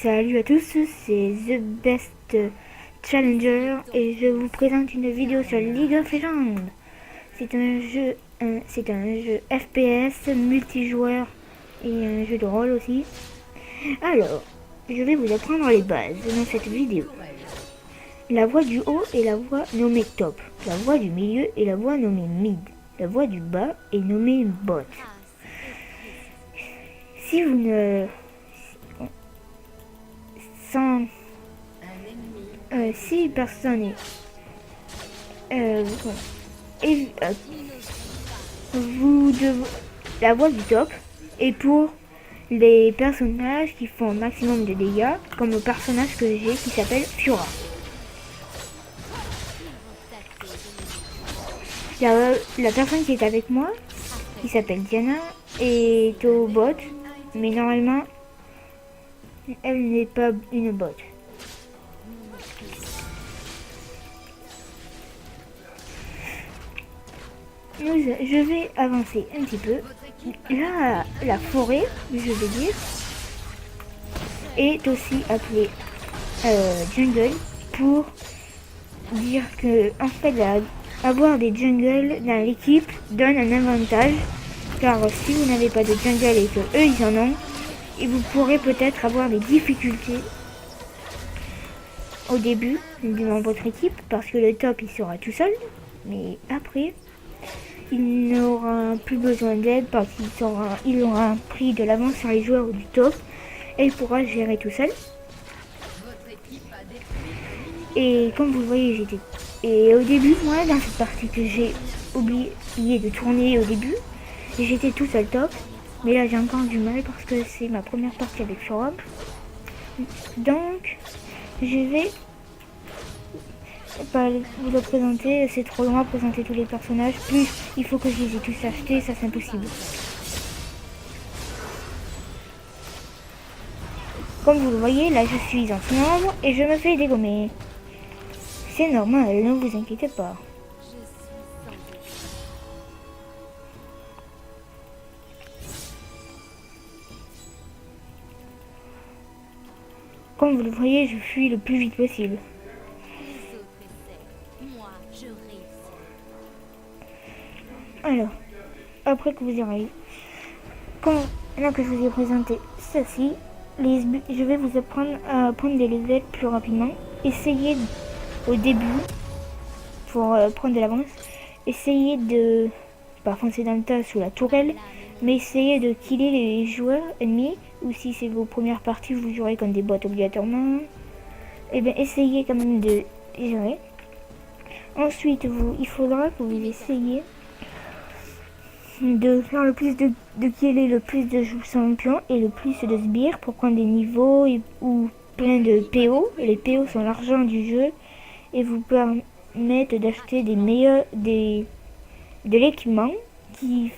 Salut à tous, c'est The Best Challenger et je vous présente une vidéo sur League of Legends. C'est un jeu FPS multijoueur et un jeu de rôle aussi. Alors, je vais vous apprendre les bases dans cette vidéo. La voix du haut est la voix nommée top. La voix du milieu est la voix nommée mid. La voix du bas est nommée bot. Si vous ne... si personne la voix du top est pour les personnages qui font un maximum de dégâts, comme le personnage que j'ai qui s'appelle Fiora. La personne qui est avec moi, qui s'appelle Diana, est au bot, mais normalement elle n'est pas une bot. Je vais avancer un petit peu. Là, la forêt, je vais dire, est aussi appelée jungle pour dire que en fait avoir des jungles dans l'équipe donne un avantage, car si vous n'avez pas de jungle et que eux ils en ont, et vous pourrez peut-être avoir des difficultés au début dans votre équipe parce que le top il sera tout seul, mais après il n'aura plus besoin d'aide parce qu'il aura pris de l'avance sur les joueurs du top et il pourra gérer tout seul. Et comme vous le voyez, et au début, moi dans cette partie que j'ai oublié de tourner au début, j'étais tout seul top, mais là j'ai encore du mal parce que c'est ma première partie avec Fiora. Donc je vais pas vous le présenter, c'est trop long à présenter tous les personnages, plus il faut que je les ai tous achetés, ça c'est impossible. Comme vous le voyez, là je suis en sombre et je me fais dégommer. C'est normal, ne vous inquiétez pas. Comme vous le voyez, je fuis le plus vite possible. Alors, après que vous aurez... Maintenant que je vous ai présenté ceci, je vais vous apprendre à prendre des levels plus rapidement. Essayez au début, pour prendre de l'avance, essayez de pas foncer dans le tas sous la tourelle, mais essayez de killer les joueurs ennemis, ou si c'est vos premières parties, vous jouerez comme des bots obligatoirement. Et bien essayez quand même de gérer. Ensuite, il faudra que vous essayiez de faire le plus de killer le plus de champions et le plus de sbires pour prendre des niveaux ou plein de PO. Les PO sont l'argent du jeu et vous permettent d'acheter de l'équipement qui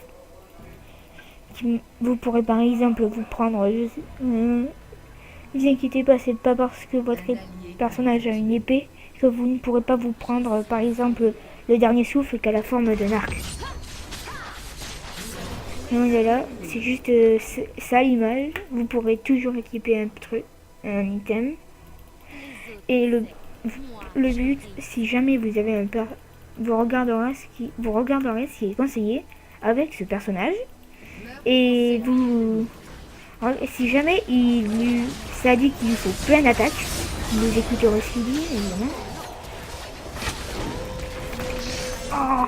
vous pourrez par exemple vous prendre, vous inquiétez pas, c'est pas parce que votre personnage a une épée que vous ne pourrez pas vous prendre par exemple le dernier souffle qui a la forme d'un arc. Non, là, c'est juste ça l'image. Vous pourrez toujours équiper un item. Et le but, si jamais vous avez vous regarderez ce qui est conseillé avec ce personnage. Et si jamais ça dit qu'il faut plein d'attaques, vous écouterez ce qu'il dit, évidemment. Oh!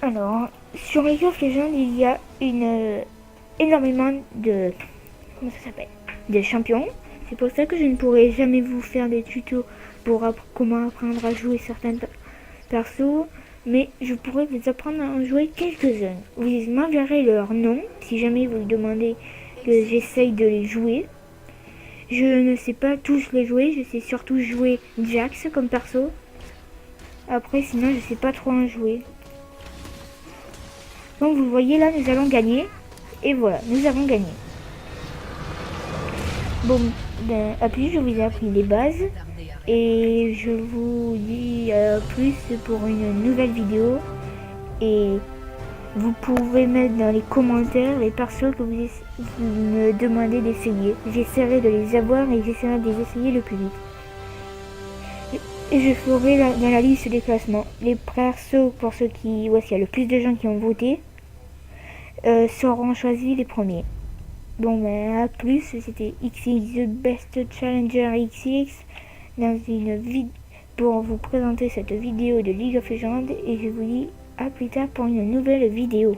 Alors, sur League of Legends, il y a énormément de champions. C'est pour ça que je ne pourrai jamais vous faire des tutos pour comment apprendre à jouer certains persos, mais je pourrais vous apprendre à en jouer quelques-uns. Vous m'enverrez leur nom si jamais vous demandez que j'essaye de les jouer. Je ne sais pas tous les jouer, je sais surtout jouer Jax comme perso. Après, sinon, je sais pas trop en jouer. Donc vous voyez là, nous allons gagner. Et voilà, nous avons gagné. Bon, à plus, je vous ai appris les bases. Et je vous dis plus pour une nouvelle vidéo. Et vous pouvez mettre dans les commentaires les persos que vous me demandez d'essayer. J'essaierai de les avoir et j'essaierai de les essayer le plus vite. Et je ferai dans la liste des classements. Les persos, pour ceux qui... Voici, il y a le plus de gens qui ont voté, seront choisis les premiers. Bon, ben, à plus, c'était XX The Best Challenger XX dans une vidéo pour vous présenter cette vidéo de League of Legends et je vous dis à plus tard pour une nouvelle vidéo.